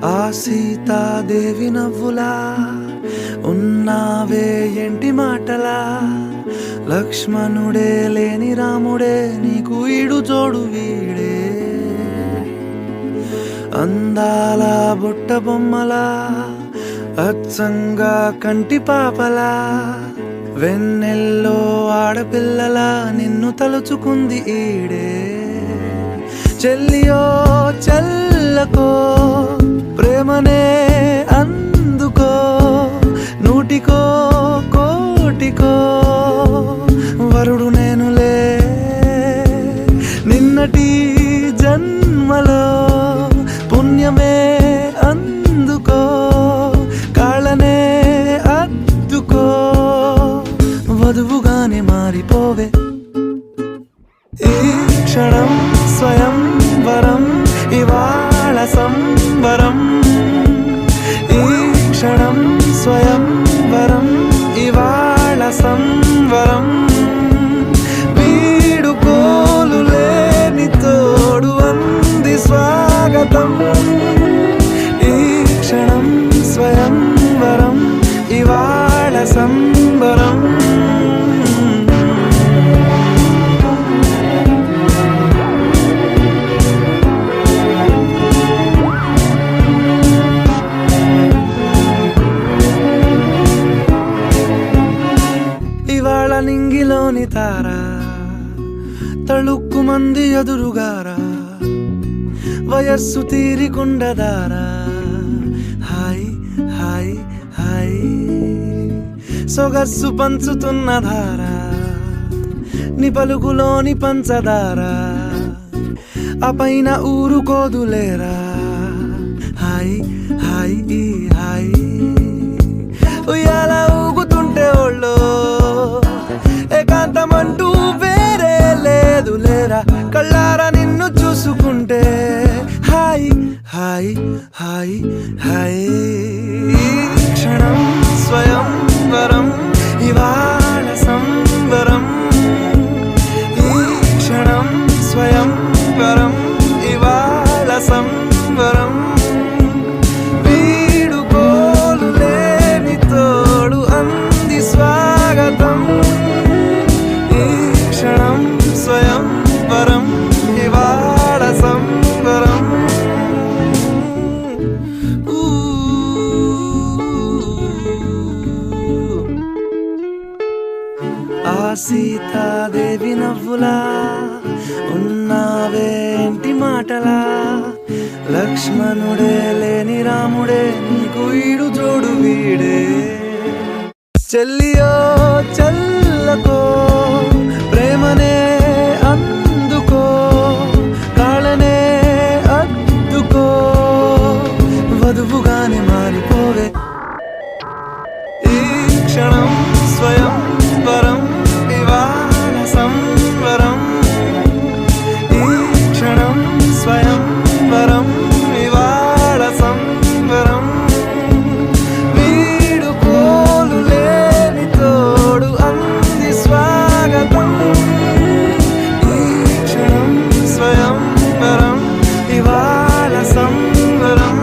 ఆ సీతాదేవి నవ్వులా ఉన్నావే ఎంటి మాటలా, లక్ష్మణుడే లేని రాముడే నీకు ఈడు జోడు వీడే. అందాల బుట్ట బొమ్మలా అచ్చంగా కంటి పాపలా, వెన్నెల్లో ఆడపిల్లలా నిన్ను తలుచుకుంది ఈడే. చెల్లియో చెల్లకో ప్రేమనే అందుకో, నూటికో కోటికో వరుడు నేనులే. నిన్నటి జన్మలో పుణ్యమే అందుకో, కాళ్ళనే అద్దుకో, వధువుగానే మారిపోవే. ఈ క్షణం స్వయం వరం, ఇవాళ సంబరం. ఈ క్షణం స్వయం వరం, ఇవాళ సంవరం. వీడుకోలు లేని తోడు అంది స్వాగతం. ఈ క్షణం స్వయం వరం, ఇవాళ సంబరం. ఇవాళ నింగిలోని తారా తళుక్కు మంది ఎదురుగారా, వయస్సు తీరికుండదారా. హాయ్ హాయ్ హాయ్ సొగస్సు పంచుతున్న ధారా, నీ పలుకులోని పంచదారా, ఆ పైన ఊరుకోదులేరా. హాయ్ హాయ్ ఈ హాయ్ ఉయ్యాల ఊగుతుంటే ఒళ్ళో ఏకాంతమంటూ వేరే లేదు లేరా. కళ్ళారా నిన్ను చూసుకుంటే హాయ్ హాయ్ హాయ్ హాయ్. క్షణం స్వయం వరం, ఇవాళ సంబరం. ఈ క్షణం స్వయం వరం, ఇవాళ సంబరం. వీడుకోలు లేని తోడు అంది స్వాగతం. ఈ క్షణం స్వయం వరం, ఇవాళ సంబరం. ఆ సీతాదేవి నవ్వులా ఉన్నావేంటి మాటలా, లక్ష్మణుడే లేని రాముడే నీకు ఈడు జోడు వీడే. చెల్లియో చెల్లకో ప్రేమనే అందుకో, కాళ్ళనే అద్దుకో, వధువుగానే మారిపోవే. ఈ క్షణం స్వయం వరం, ఇవాళ సంవరం. ఈ క్షణం స్వయం వరం, ఇవాళ సంవరం. వీడుకోలు లేని తోడు అంది స్వాగతం. ఈ క్షణం స్వయం వరం, ఇవాళ సంవరం.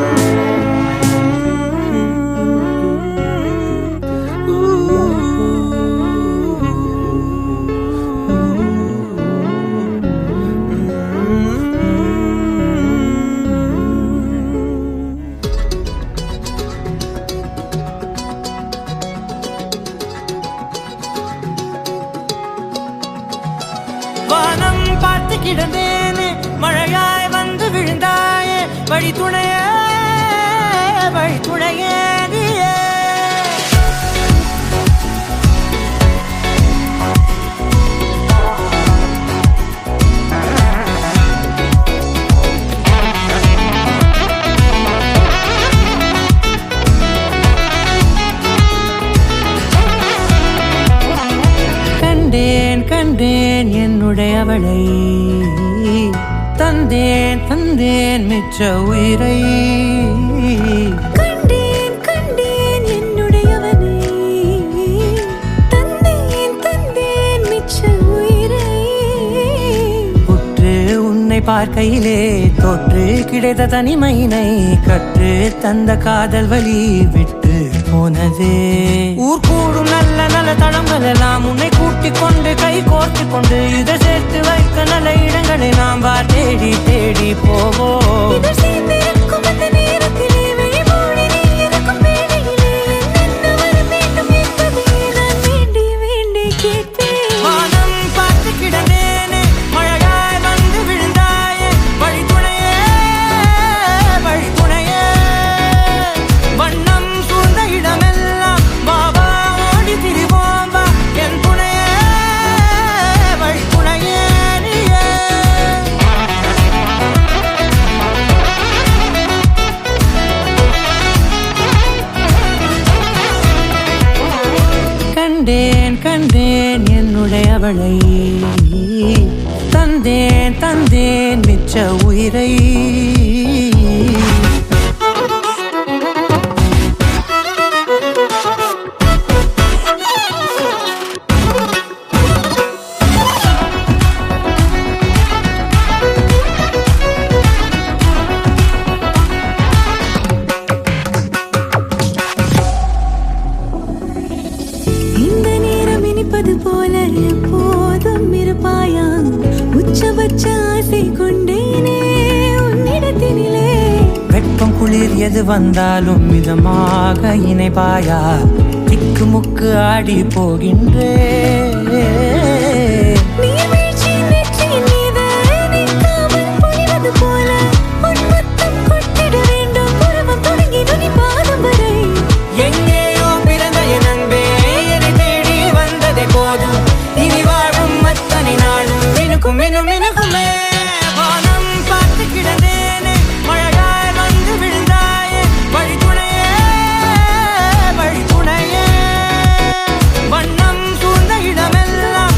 வானம் பார்த்து கிடந்தேனே, மழையாய் வந்து விழுந்தாயே, வழித்துணையே வழித்துணையே நீயே. கண்டேன் கண்டேன் என்னுடையவளை, தந்தேன் தந்தேன் மிச்ச உயிரை. கண்டேன் கண்டேன் என்னுடையவனை, தந்தேன் தந்தேன் மிச்ச உயிரை. உற்றே உன்னை உன்னை பார்க்கையிலே தொற்று கிடைத்த தனிமையினை கற்று தந்த காதல் வழி விட்டு போனதே. ஊர் கூடும் நல்ல நல்ல தளங்கள் எல்லாம் உன்னை கூட்டிக் கொண்டு கை கோர்த்து கொண்டு இதை சேர்த்து வைக்க நல்ல இடங்களை நாம் வா தேடி தேடி போவோம். இதழ் சேர்ந்திருக்கும் அந்த நேரத்திலே விழிமூடி நீ இருக்கும் வேளையிலே என்னென்ன வர வேண்டும் என்பதை நான் வேண்டி வேண்டி கேட்பேன். வானம் பார்த்து கிடந்தேனே மழையாய் வந்து விழுந்தாயே வழித்துணையே வழித்துணையே. வண்ணம் சூழ்ந்த இடமெல்லாம் பாபா ஓடி திரிவோம் வா என் துணையே வழித்துணையே நீயே. கண்டேன் கண்டேன் என்னுடைய அவளை தந்தேன் தந்தேன் மிச்ச உயிரை. இந்த நேரம் இனிப்பது போல எப்போதும் இருப்பாயா உச்சபட்ச ஆசை கொண்டேனே உன்னிடத்தினிலே. வெப்பம் குளிர் எது வந்தாலும் மிதமாக இணைப்பாயா திக்குமுக்கு ஆடி போகின்றே. நீர்வீழ்ச்சியின் நெற்றியின் மீது நிற்காமல் பொழிவது போல உன் முத்தம் கொட்டிட வேண்டும் பருவம் தொடங்கி நுனி பாதம் வரை. எங்கேயோ பிறந்த என் அன்பே என்னை தேடி வந்ததே போதும் இனி வாழும் அத்தனை நாளும் மினுக்கும் மினும் மினுக்குமே. வானம் பார்த்து கிடந்தேனே மழையாய் வந்து விழுந்தாயே வழித்துணையே வழித்துணையே. வண்ணம் சூழ்ந்த இடமெல்லாம்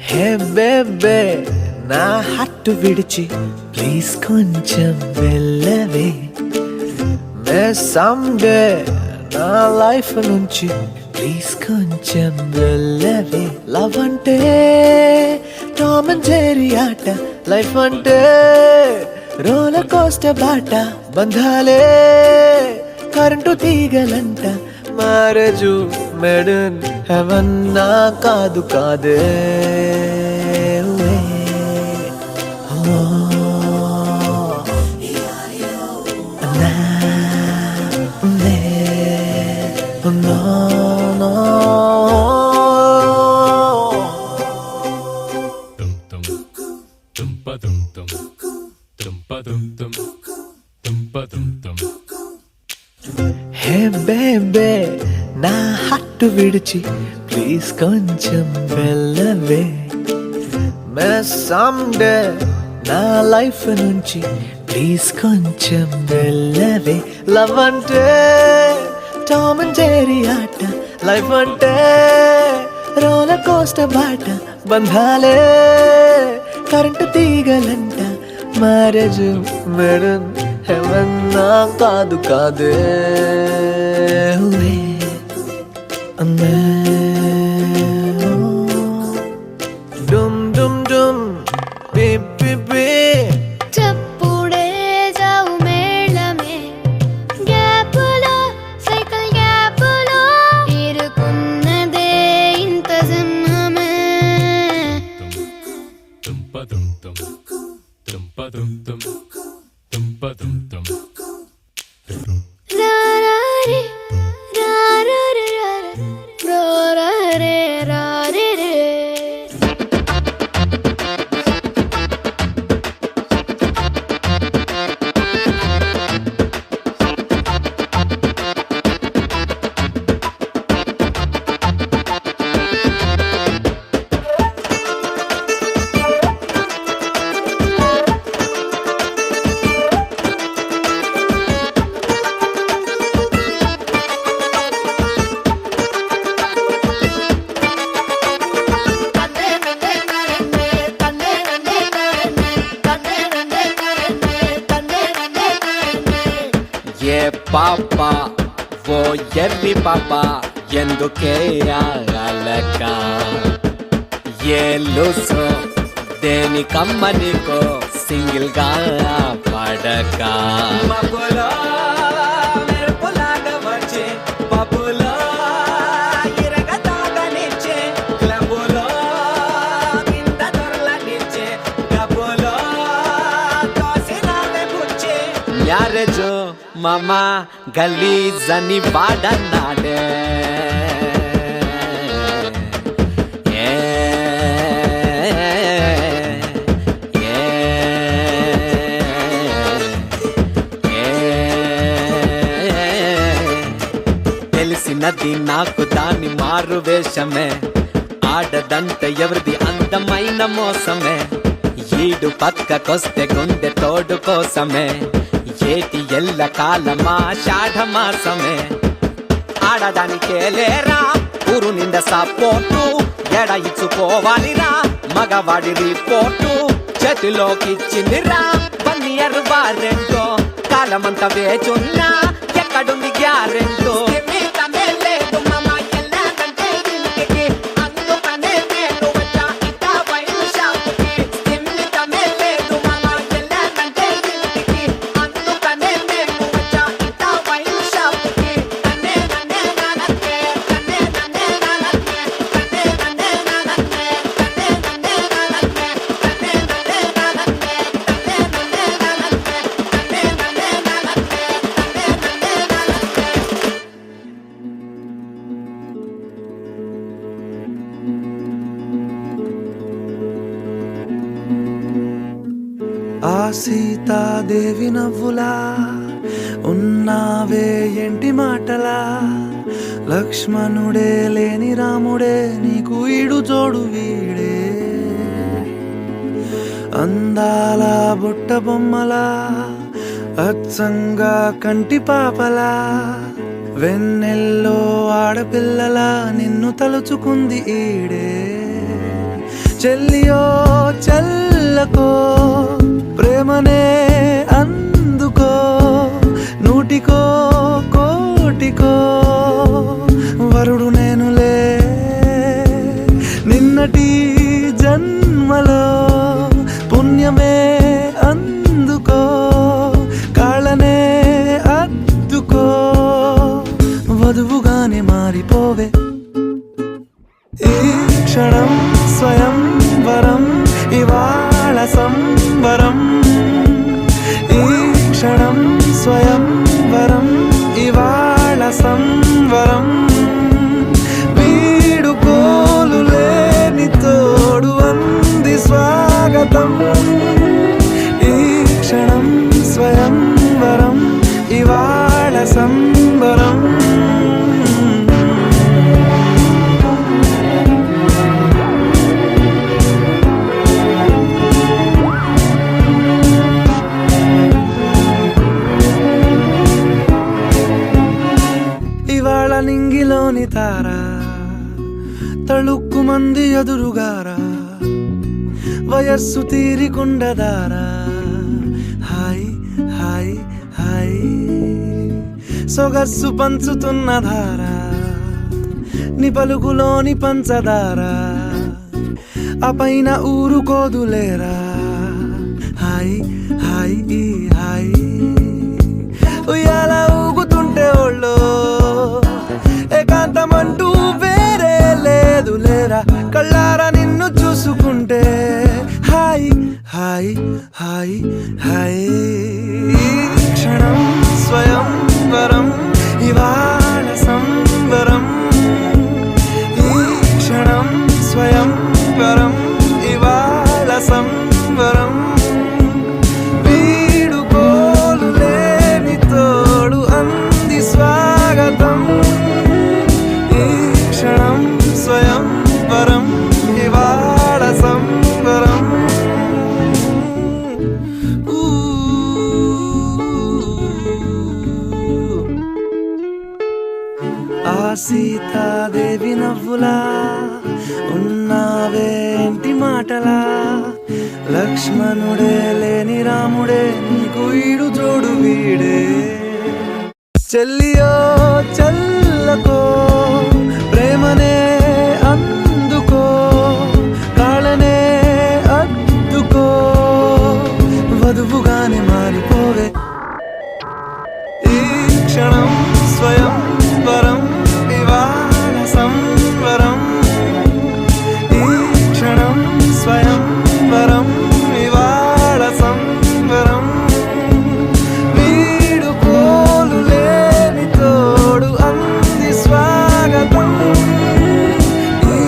హే బేబే నా హట్టు విడిచి ప్లీజ్ కొంచెం వెళ్ళవే మే సమ్డే నా లైఫ్ నుంచి ప్లీజ్ కొంచెం వెళ్ళవే లవ్ అంటే టామ్ అండ్ జెర్రీ ఆట లైఫ్ అంటే రోలర్ కోస్టర్ బాట బంధాలే కరెంటు తీగలంట మ్యారేజు మెడన్ హెవెన్ నా కాదు కాదే హే బేబే నా హట్టు విడిచి ప్లీజ్ కొంచెం వెళ్ళవే మే సమ్డే నా లైఫ్ నుంచి ప్లీజ్ కొంచెం వెళ్ళవే లవ్ అంటే టామ్ అండ్ జెర్రీ ఆట లైఫ్ అంటే రోలర్ కోస్టర్ బాట బంధాలే కరెంటు తీగలంట మ్యారేజ్ మెడన్ హెవెన్ నా కాదు కాదే డుమ్ డుమ్ డుమ్ బి బి బి చప్పుడే జావు మేళమే గ్యాపులో సైకిల్ గ్యాపులో ఇరుకున్నదే ఇంత సింహమే రారే రారే రారే రారే రే ఏ పాప ఓ ఎర్రి పాప ఎందుకే ఆగలక ఏ లూసు దేనికమ్మ నీకో సింగిల్ గా పడక పప్పులో మెరుపులాగా వచ్చే పప్పులో ఇరగతాగనిచ్చే క్లబ్బులో కింద దొరలనిచ్చే గబ్బులో తోసినావే బుచ్చే మ్యారేజ్ మామా గలీజ్ అని వాడన్నాడే ఏ ఏ తెలిసినది నాకు దాని మారు వేషమే ఆడదంటే ఎవరిది అందమైన మోసమే ఈడు పక్కకొస్తే గుండె తోడు కోసమే ఏటి ఎల్ల కాలమా షాఢ మాసమే ఆడదానికే లేరా ఊరు నిండా సపోర్టు ఎడ ఇచ్చుకోవాలిరా మగవాడి రిపోర్టు చేతిలోకి ఇచ్చిందిరా 1 year వారెంటో కాలమంతా వేచున్నా ఎక్కడుంది గ్యారెంటో ఆ సీతాదేవి నవ్వులా ఉన్నావే ఎంటి మాటలా లక్ష్మణుడే లేని రాముడే నీకు ఈడు జోడు వీడే అందాల బుట్ట బొమ్మలా అచ్చంగా కంటి పాపలా వెన్నెల్లో ఆడపిల్లలా నిన్ను తలుచుకుంది ఈడే చెల్లియో చల్లకో ప్రేమనే అందుకో నూటికో కోటికో వరుడు నేనులే నిన్నటి జన్మలో పుణ్యమే అందుకో కాళ్ళనే అద్దుకో వధువుగానే మారిపోవే ఈ క్షణం స్వయం వరం ఇవాళ సంబరం ఈ క్షణం స్వయం వరం ఇవాళ సంవరం వీడుకోలు లేని తోడు అంది స్వాగతం ఈ క్షణం స్వయం వరం ఇవాళ సంబరం ఇవాళ నింగిలోని తారా తళుక్కు మంది ఎదురుగారా వయస్సు తీరికుండదారా హాయ్ హాయ్ హాయ్ సొగస్సు పంచుతున్న ధారా ని పలుకులోని పంచదారా ఆ పైన ఊరుకోదులేరా హాయ్ హాయ్ ఈ హాయ్ ఉయ్యాల ఊగుతుంటే ఒళ్ళో ఏకాంతమంటూ వేరే లేదు లేరా కళ్ళారా నిన్ను చూసుకుంటే హాయ్ హాయ్ హాయ్ హాయ్ క్షణం స్వయం వరం ఇవాళ సంబరం ఈ క్షణం స్వయం వరం ఇవాళ సంబరం వీడుకోలు లేని తోడు అంది స్వాగతం ఈ క్షణం స్వయం వరం ఇవాళ సంబరం ఆ సీతాదేవి నవ్వులా ఉన్నావేంటి మాటలా లక్ష్మణుడే లేని రాముడే నీకు ఈడు జోడు వీడే చెల్లియో చల్లకో ప్రేమనే అందుకో కాళ్ళనే అద్దుకో వధువుగానే మారిపోవే ఈ క్షణం స్వయం వరం ఇవాళ సంవరం ఈ క్షణం స్వయం వరం ఇవాళ సంవరం వీడుకోలు లేని తోడు అంది స్వాగతం ఈ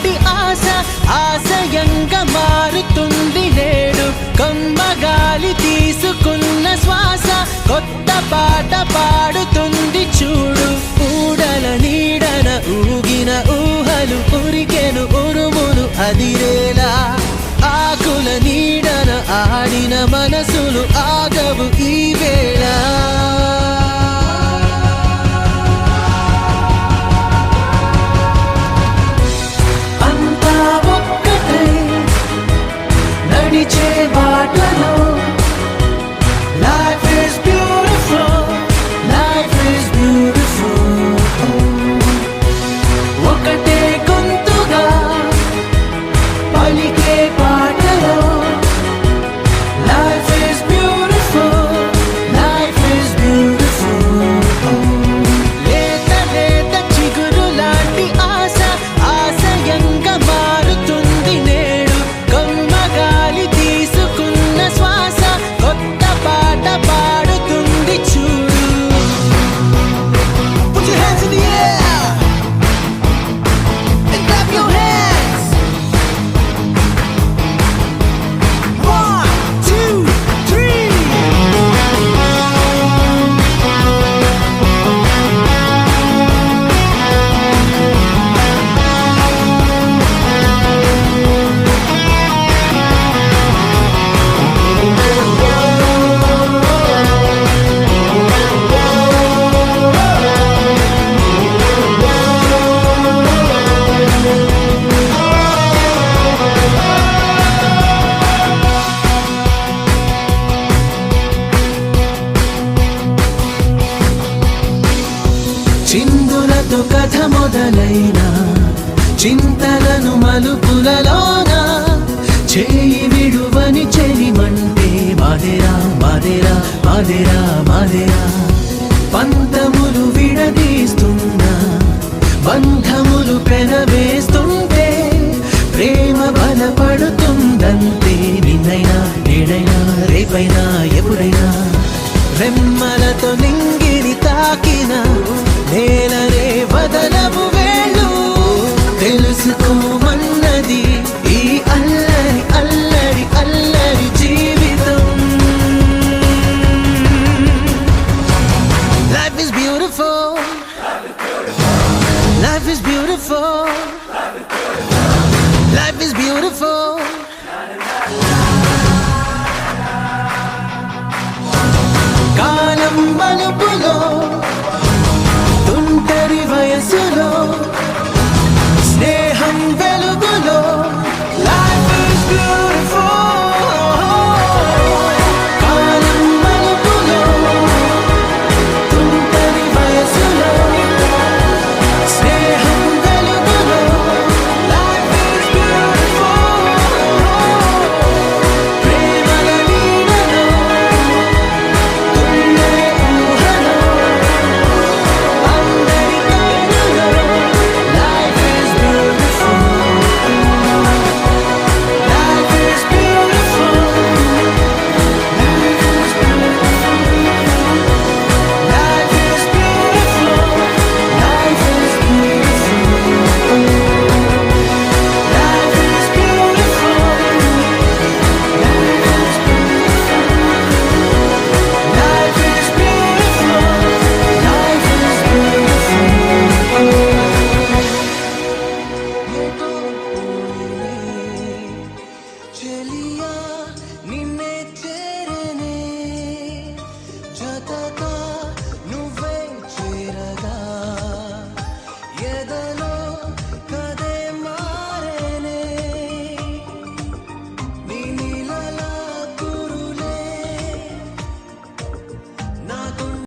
లాంటి ఆశ ఆశయంగా మారుతుంది నేడు కమ్మగాలి తీసుకున్న శ్వాస కొత్త పాట పాడుతుంది చూడు ఊడల నీడన ఊగిన ఊహలు ఉరికెను ఉరుములు అదిరేలా ఆకుల నీడన ఆడిన మనసులు ఆగవు ఈ వేళ అంతా ఒక్కటై నడిచే బాటలో Life is beautiful, life is beautiful. ఒకటే గొంతుగా పలికే పాటలో Life is beautiful, life is beautiful. లేత లేత చిగురు లాంటి ఆశ ఆశయంగా మారుతుంది నేడు కమ్మగాలి తీసుకున్న శ్వాస కొత్త పాట పాడుతుంది చూడు Put your hands in the air and clap your hands 1, 2, 3 చిందులతో కథ మొదలైన చింతలను మలుపులలోన చేయి విడువని చెలిమంటే మాదేరా మాదేరా మాదేరా మాదేరా పంతములు విడదీస్తున్నా బంధములు పెనవేస్తుంటే ప్రేమ బలపడుతుందంతే నిన్నైనా నేడైనా రేపైనా ఎప్పుడైనా రెమ్మలతో నింగిని తాకిన నేలనే వదలవు వేళ్ళు తెలుసుకోమన్నది ఈ అల్లరి అల్లరి అల్లరి జీవితం Life is beautiful Life is beautiful Life is